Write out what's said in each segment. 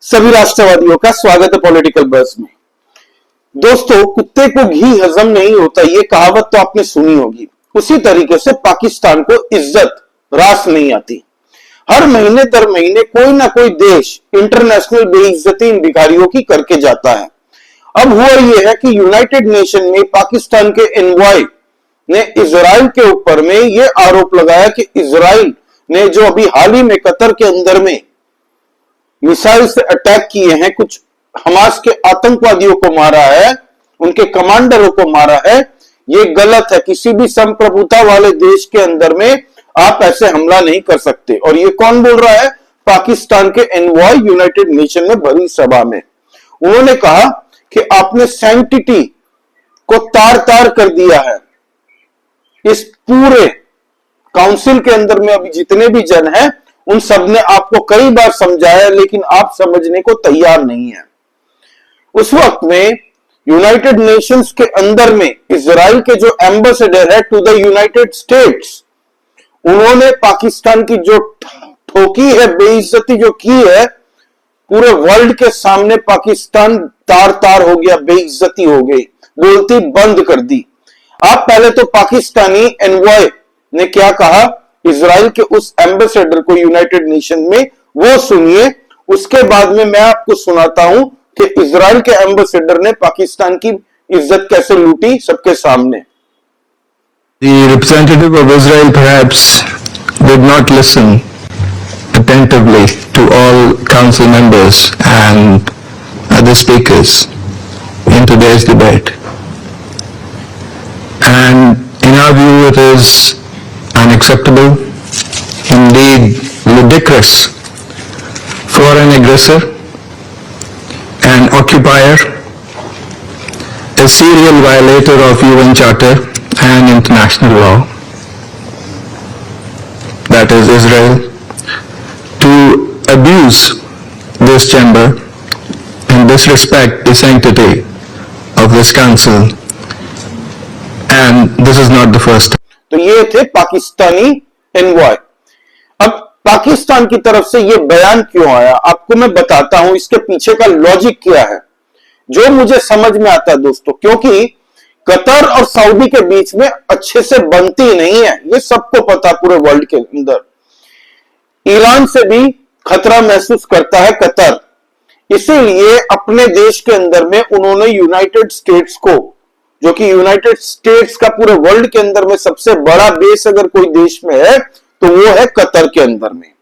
सभी राष्ट्रवादियों का स्वागत है पॉलिटिकल बस में। दोस्तों, कुत्ते को घी हजम नहीं होता, ये कहावत तो आपने सुनी होगी। उसी तरीके से पाकिस्तान को इज्जत रास नहीं आती। हर महीने दर महीने कोई ना कोई देश इंटरनेशनल बेइज्जती इन भिखारियों की करके जाता है। अब हुआ यह है कि यूनाइटेड नेशन में पाकिस्तान के एनवॉय ने इजराइल के ऊपर में यह आरोप लगाया कि इजराइल ने जो अभी हाल ही में कतर के अंदर में मिसाइल से अटैक किए हैं, कुछ हमास के आतंकवादियों को मारा है, उनके कमांडरों को मारा है, ये गलत है। किसी भी संप्रभुता वाले देश के अंदर में आप ऐसे हमला नहीं कर सकते। और ये कौन बोल रहा है? पाकिस्तान के एनवॉय यूनाइटेड नेशन में भरी सभा में उन्होंने कहा कि आपने सैंक्टिटी को तार तार कर दिया है। इस पूरे काउंसिल के अंदर में अभी जितने भी जन हैं उन सब ने आपको कई बार समझाया, लेकिन आप समझने को तैयार नहीं है। उस वक्त में यूनाइटेड नेशंस के अंदर में इजराइल के जो एम्बेसडर है टू द यूनाइटेड स्टेट्स, उन्होंने पाकिस्तान की जो ठोकी है, बेइज्जती जो की है, पूरे वर्ल्ड के सामने पाकिस्तान तार तार हो गया, बेइज्जती हो गई, बोलती बंद कर दी। आप पहले तो पाकिस्तानी एनवॉय ने क्या कहा इजराइल के उस एम्बेसडर को यूनाइटेड नेशन में, वो सुनिए। उसके बाद में मैं आपको सुनाता हूं कि इजराइल के एम्बेसडर ने पाकिस्तान की इज्जत कैसे लूटी सबके सामने। The representative of Israel perhaps did not listen attentively to all council members and other speakers in today's debate. And in our view it is unacceptable, indeed ludicrous, for an aggressor, an occupier, a serial violator of UN Charter and international law, that is Israel, to abuse this chamber and disrespect the sanctity of this council, and this is not the first time. तो ये थे Pakistani envoy. अब पाकिस्तान की तरफ से ये बयान क्यों आया आपको मैं बताता हूं, इसके पीछे का लॉजिक क्या है जो मुझे समझ में आता है दोस्तों। क्योंकि कतर और सऊदी के बीच में अच्छे से बनती नहीं है, ये सबको पता पूरे वर्ल्ड के अंदर। ईरान से भी खतरा महसूस करता है कतर, इसीलिए अपने देश के अंदर में उन्होंने यूनाइटेड स्टेट्स को, जो कि यूनाइटेड स्टेट्स का पूरे वर्ल्ड के अंदर में सबसे बड़ा बेस अगर कोई देश में है तो वो है कतर के अंदर में।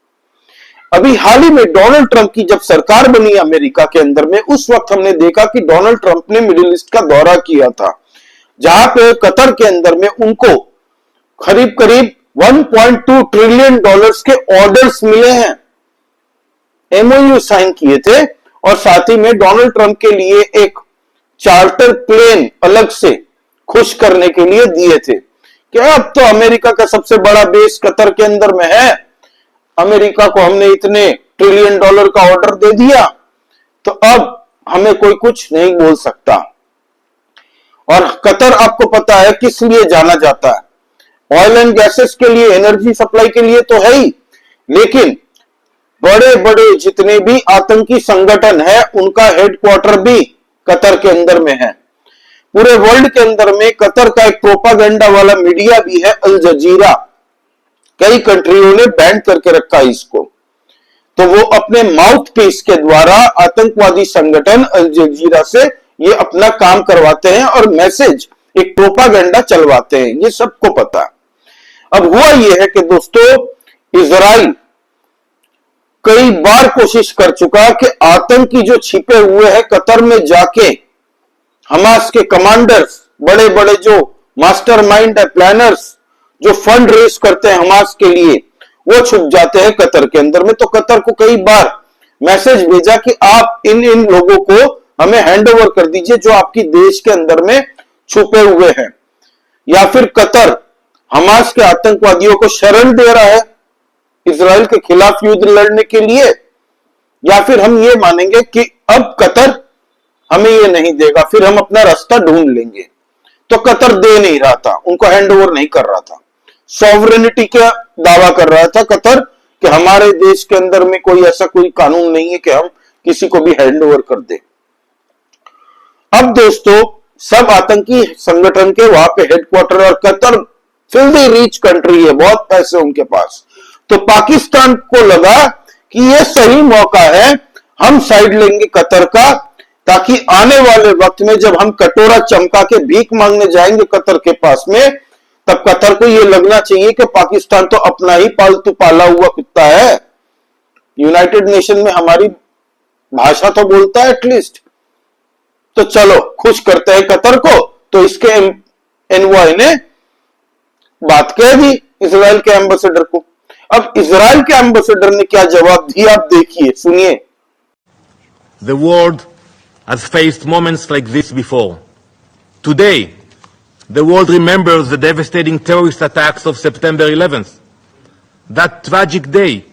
अभी हाल ही में डोनाल्ड ट्रंप की जब सरकार बनी अमेरिका के अंदर में, उस वक्त हमने देखा कि डोनाल्ड ट्रंप ने मिडिल ईस्ट का दौरा किया था, जहां पे कतर के अंदर में उनको करीब करीब 1.2 ट्रिलियन डॉलर्स के ऑर्डर्स मिले हैं, एमओयू साइन किए थे, और साथ ही में डोनाल्ड ट्रंप के लिए एक चार्टर प्लेन अलग से खुश करने के लिए दिए थे कि अब तो अमेरिका का सबसे बड़ा बेस कतर के अंदर में है, अमेरिका को हमने इतने ट्रिलियन डॉलर का ऑर्डर दे दिया तो अब हमें कोई कुछ नहीं बोल सकता। और कतर आपको पता है किस लिए जाना जाता है, ऑयल एंड गैसेस के लिए, एनर्जी सप्लाई के लिए तो है ही, लेकिन बड़े बड़े जितने भी आतंकी संगठन है उनका हेडक्वार्टर भी कतर के अंदर में है। पूरे वर्ल्ड के अंदर में कतर का एक प्रोपागेंडा वाला मीडिया भी है, अल जजीरा। कई कंट्रियों ने बैन करके रखा इसको, तो वो अपने माउथ पीस के द्वारा आतंकवादी संगठन अल जजीरा से ये अपना काम करवाते हैं और मैसेज, एक प्रोपागेंडा चलवाते हैं, ये सबको पता। अब हुआ ये है कि दोस्तों इजराइल कई बार कोशिश कर चुका कि आतंकी जो छिपे हुए हैं कतर में जाके, हमास के कमांडर्स, बड़े बड़े जो मास्टरमाइंड है, प्लानर्स, जो फंड रेज करते हैं हमास के लिए, वो छुप जाते हैं कतर के अंदर में। तो कतर को कई बार मैसेज भेजा कि आप इन लोगों को हमें हैंड ओवर कर दीजिए जो आपकी देश के अंदर में छुपे हुए हैं, या फिर कतर हमास के आतंकवादियों को शरण दे रहा है इजराइल के खिलाफ युद्ध लड़ने के लिए, या फिर हम ये मानेंगे कि अब कतर हमें ये नहीं देगा, फिर हम अपना रास्ता ढूंढ लेंगे। तो कतर दे नहीं रहा था, उनको हैंड ओवर नहीं कर रहा था, सॉवरेनिटी का दावा कर रहा था कतर कि हमारे देश के अंदर में कोई ऐसा कोई कानून नहीं है कि हम किसी को भी हैंड ओवर कर दे। अब दोस्तों, सब आतंकी संगठन के वहां पे हेडक्वार्टर, और कतर फिल्दी रिच कंट्री है, बहुत पैसे उनके पास। तो पाकिस्तान को लगा कि यह सही मौका है, हम साइड लेंगे कतर का, ताकि आने वाले वक्त में जब हम कटोरा चमका के भीख मांगने जाएंगे कतर के पास में, तब कतर को यह लगना चाहिए कि पाकिस्तान तो अपना ही पालतू पाला हुआ कुत्ता है, यूनाइटेड नेशन में हमारी भाषा तो बोलता है एटलीस्ट। तो चलो खुश करते हैं कतर को। तो इसके एनवॉय ने बात कह दी इजराइल के एम्बेसडर को। अब इजराइल के एम्बेसडर ने क्या जवाब दिया, आप देखिए, सुनिए। The world has faced moments like this before. Today, the world remembers the devastating terrorist attacks of September 11th. That tragic day,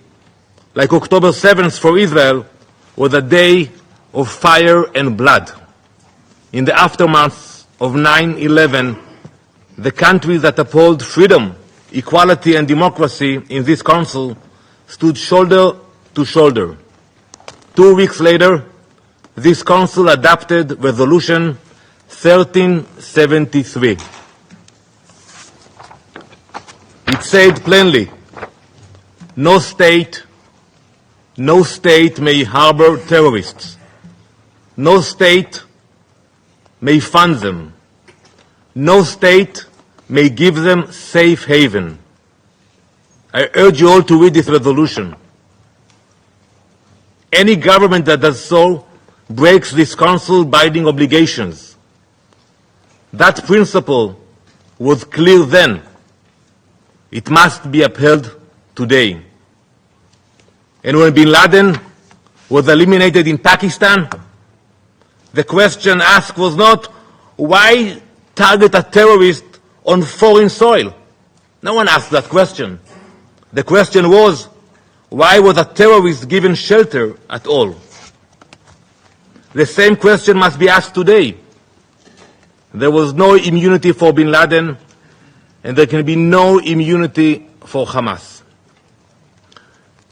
like October 7th for Israel, was a day of fire and blood. In the aftermath of 9/11, the countries that uphold freedom, equality and democracy in this council stood shoulder to shoulder. 2 weeks later, this council adopted Resolution 1373. It said plainly, no state may harbor terrorists. No state may fund them. No state may give them safe haven. I urge you all to read this resolution. Any government that does so breaks this council binding obligations. That principle was clear then. It must be upheld today. And when bin Laden was eliminated in Pakistan, the question asked was not, why target a terrorist on foreign soil? No one asked that question. The question was, why was a terrorist given shelter at all? The same question must be asked today. There was no immunity for bin Laden, and there can be no immunity for Hamas.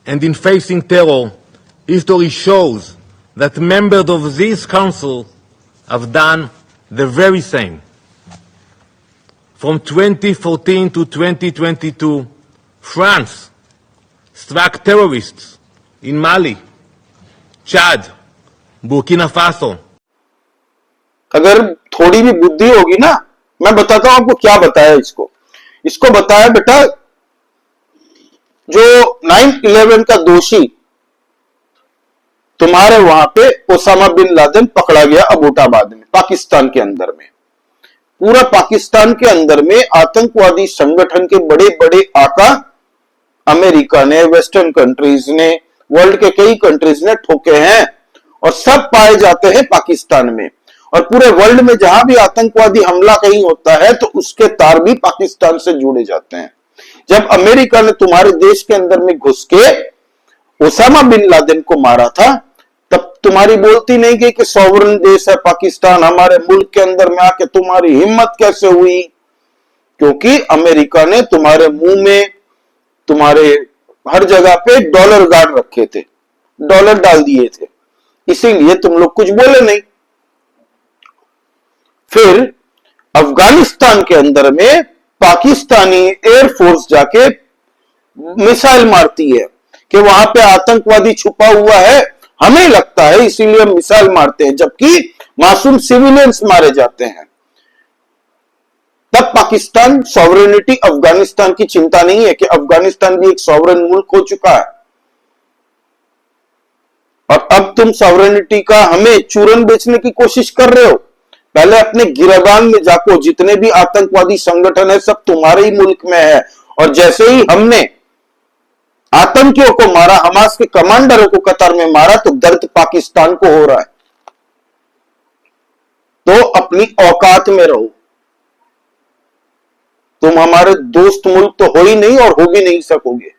And in facing terror, history shows that members of this council have done the very same. From 2014 to 2022, France struck terrorists in Mali, Chad, Burkina Faso. अगर थोड़ी भी बुद्धि होगी ना, मैं बताता हूं आपको क्या बताया इसको बताया बेटा, जो 9/11 का दोषी तुम्हारे वहां पे ओसामा बिन लादेन पकड़ा गया अबोटाबाद में, पाकिस्तान के अंदर में। पूरा पाकिस्तान के अंदर में आतंकवादी संगठन के बड़े बड़े आका अमेरिका ने, वेस्टर्न कंट्रीज ने, वर्ल्ड के कई कंट्रीज ने ठोके हैं, और सब पाए जाते हैं पाकिस्तान में। और पूरे वर्ल्ड में जहां भी आतंकवादी हमला कहीं होता है तो उसके तार भी पाकिस्तान से जुड़े जाते हैं। जब अमेरिका ने तुम्हारे देश के अंदर में घुस के ओसामा बिन लादेन को मारा था, तब तुम्हारी बोलती नहीं गई कि सॉवरन देश है पाकिस्तान, हमारे मुल्क के अंदर में आके तुम्हारी हिम्मत कैसे हुई? क्योंकि अमेरिका ने तुम्हारे मुंह में, तुम्हारे हर जगह पे डॉलर गार्ड रखे थे, डॉलर डाल दिए थे, इसीलिए तुम लोग कुछ बोले नहीं। फिर अफगानिस्तान के अंदर में पाकिस्तानी एयरफोर्स जाके मिसाइल मारती है कि वहां पे आतंकवादी छुपा हुआ है, हमें लगता है इसीलिए मिसाइल मारते हैं, जबकि मासूम सिविलियंस मारे जाते हैं। तब पाकिस्तान सॉवरेनिटी, अफगानिस्तान की चिंता नहीं है कि अफगानिस्तान भी एक सॉवरेन मुल्क हो चुका है, और अब तुम सॉवरेनिटी का हमें चूरन बेचने की कोशिश कर रहे हो। पहले अपने गिरबान में जाको, जितने भी आतंकवादी संगठन है सब तुम्हारे ही मुल्क में है, और जैसे ही हमने आतंकियों को मारा, हमास के कमांडरों को कतर में मारा, तो दर्द पाकिस्तान को हो रहा है। तो अपनी औकात में रहो, तुम हमारे दोस्त मुल्क तो हो ही नहीं और हो भी नहीं सकोगे।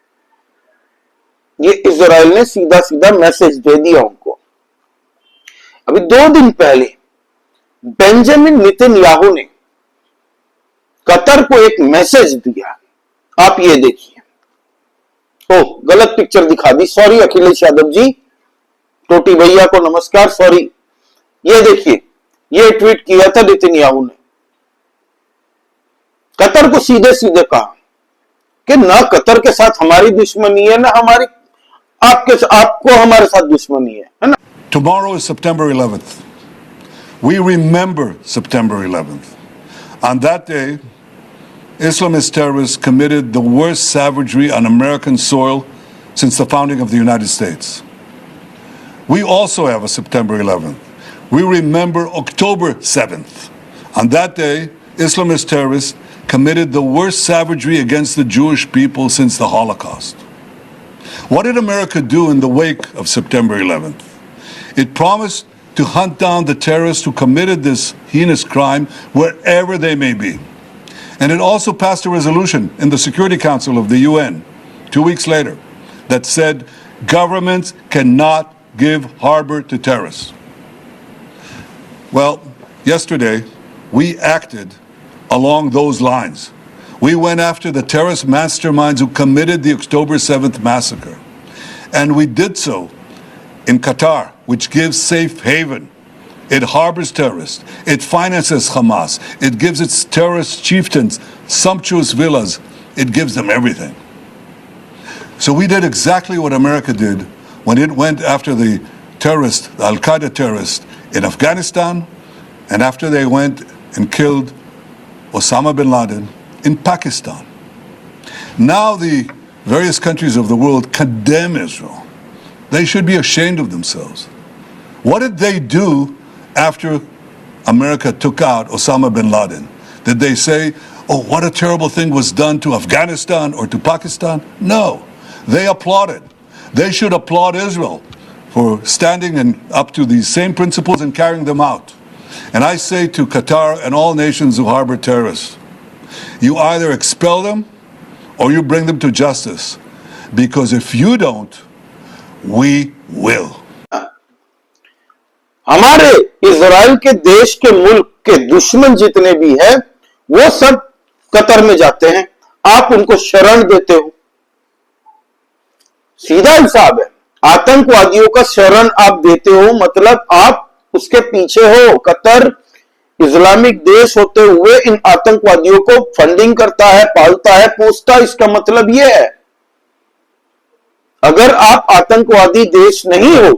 ये इजराइल ने सीधा सीधा मैसेज दे दिया उनको। अभी 2 दिन पहले बेंजामिन नेतन्याहू ने कतर को एक मैसेज दिया, आप ये देखिए। ओह, गलत पिक्चर दिखा दी, सॉरी अखिलेश यादव जी, टोटी भैया को नमस्कार, सॉरी। ये देखिए, ये ट्वीट किया था नेतन्याहू ने, कतर को सीधे सीधे कहा कि ना कतर के साथ हमारी दुश्मनी है, ना हमारी आपको हमारे साथ दुश्मनी है ना। Tomorrow is September 11th. We remember September 11th. On that day, Islamist terrorists committed the worst savagery on American soil since the founding of the United States. We also have a September 11th. We remember October 7th. On that day, Islamist terrorists committed the worst savagery against the Jewish people since the Holocaust. What did America do in the wake of September 11th? It promised to hunt down the terrorists who committed this heinous crime wherever they may be. And it also passed a resolution in the Security Council of the UN 2 weeks later that said governments cannot give harbor to terrorists. Well, yesterday we acted along those lines. We went after the terrorist masterminds who committed the October 7th massacre. And we did so in Qatar, which gives safe haven. It harbors terrorists. It finances Hamas. It gives its terrorist chieftains sumptuous villas. It gives them everything. So we did exactly what America did when it went after the terrorists, the Al-Qaeda terrorists in Afghanistan, and after they went and killed Osama bin Laden in Pakistan. Now the various countries of the world condemn Israel. They should be ashamed of themselves. What did they do after America took out Osama bin Laden? Did they say, oh, what a terrible thing was done to Afghanistan or to Pakistan? No, they applauded. They should applaud Israel for standing and up to these same principles and carrying them out. And I say to Qatar and all nations who harbor terrorists, you either expel them or you bring them to justice. Because if you don't, we will. हमारे Israel के देश के मुल्क के दुश्मन जितने भी हैं वो सब कतर में जाते हैं, आप उनको शरण देते हो। सीधा हिसाब है, आतंकवादियों का शरण आप देते हो, मतलब आप उसके पीछे हो। कतर इस्लामिक देश होते हुए इन आतंकवादियों को फंडिंग करता है, पालता है, पोसता है। इसका मतलब यह है, अगर आप आतंकवादी देश नहीं हो,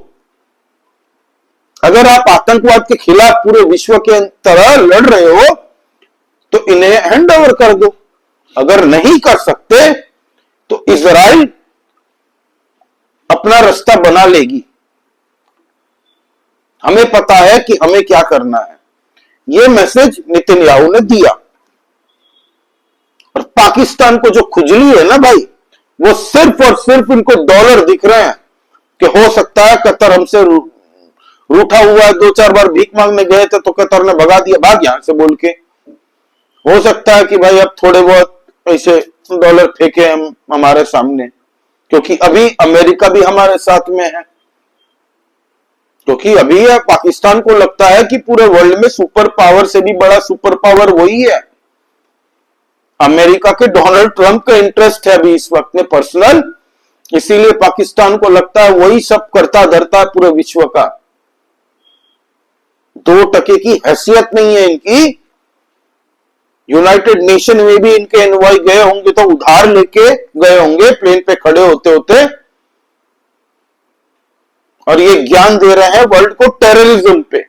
अगर आप आतंकवाद के खिलाफ पूरे विश्व के तरह लड़ रहे हो, तो इन्हें हैंड ओवर कर दो। अगर नहीं कर सकते तो इजराइल अपना रास्ता बना लेगी। हमें पता है कि हमें क्या करना है। यह मैसेज नेतन्याहू ने दिया। और पाकिस्तान को जो खुजली है ना भाई, वो सिर्फ और सिर्फ इनको डॉलर दिख रहे हैं कि हो सकता है कतर हमसे रूठा हुआ है। 2-4 बार भीख मांगने गए थे तो कतर ने भगा दिया, भाग यहां से बोल के। हो सकता है कि भाई अब थोड़े बहुत ऐसे डॉलर फेंके हम हमारे सामने, क्योंकि अभी अमेरिका भी हमारे साथ में है। क्योंकि अभी पाकिस्तान को लगता है कि पूरे वर्ल्ड में सुपर पावर से भी बड़ा सुपर पावर वही है। अमेरिका के डोनाल्ड ट्रंप का इंटरेस्ट है अभी इस वक्त में पर्सनल, इसीलिए पाकिस्तान को लगता है वही सब करता धरता है पूरे विश्व का। 2% की हैसियत नहीं है इनकी। यूनाइटेड नेशन में भी इनके एनवॉय गए होंगे तो उधार लेके गए होंगे प्लेन पे खड़े होते होते, और ये ज्ञान दे रहे हैं वर्ल्ड को टेररिज्म पे।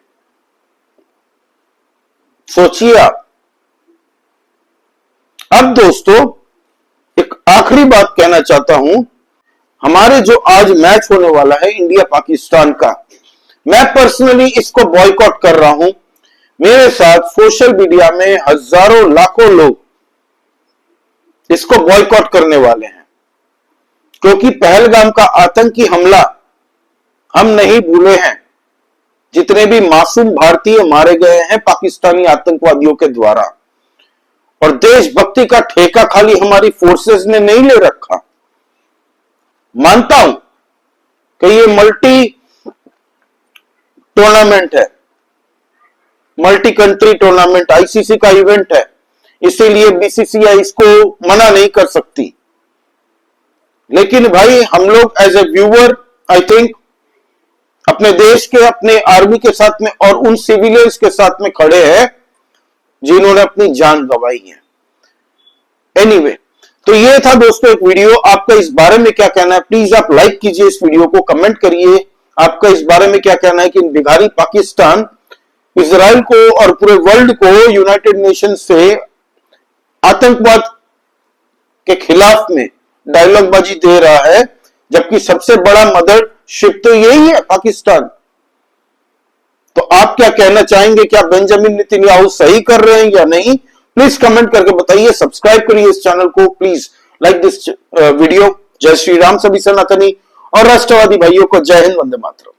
सोचिए आप। अब दोस्तों एक आखिरी बात कहना चाहता हूं। हमारे जो आज मैच होने वाला है इंडिया पाकिस्तान का, मैं पर्सनली इसको बॉयकॉट कर रहा हूं। मेरे साथ सोशल मीडिया में हजारों लाखों लोग इसको बॉयकॉट करने वाले हैं, क्योंकि पहलगाम का आतंकी हमला हम नहीं भूले हैं। जितने भी मासूम भारतीय मारे गए हैं पाकिस्तानी आतंकवादियों के द्वारा, और देशभक्ति का ठेका खाली हमारी फोर्सेस ने नहीं ले रखा। मानता हूं कि ये मल्टी टूर्नामेंट है, मल्टी कंट्री टूर्नामेंट, आईसीसी का इवेंट है, इसीलिए बीसीसीआई इसको मना नहीं कर सकती। लेकिन भाई हम लोग as a viewer I think अपने देश के, अपने आर्मी के साथ में और उन सिविलियंस के साथ में खड़े हैं जिन्होंने अपनी जान गंवाई है। एनीवे, तो ये था दोस्तों एक वीडियो। आपका इस बारे में क्या कहना है, प्लीज आप लाइक कीजिए इस वीडियो को, कमेंट करिए आपका इस बारे में क्या कहना है कि बिगाड़ी पाकिस्तान इजराइल को और पूरे वर्ल्ड को यूनाइटेड नेशन से आतंकवाद के खिलाफ में डायलॉगबाजी दे रहा है, जबकि सबसे बड़ा मदरशिप तो यही है पाकिस्तान। तो आप क्या कहना चाहेंगे, क्या बेंजामिन नेतन्याहू सही कर रहे हैं या नहीं? प्लीज कमेंट करके बताइए। सब्सक्राइब करिए इस चैनल को, प्लीज लाइक दिस वीडियो। जय श्री राम सभी सनातनी और राष्ट्रवादी भाइयों को जय हिंद, वंदे मातरम।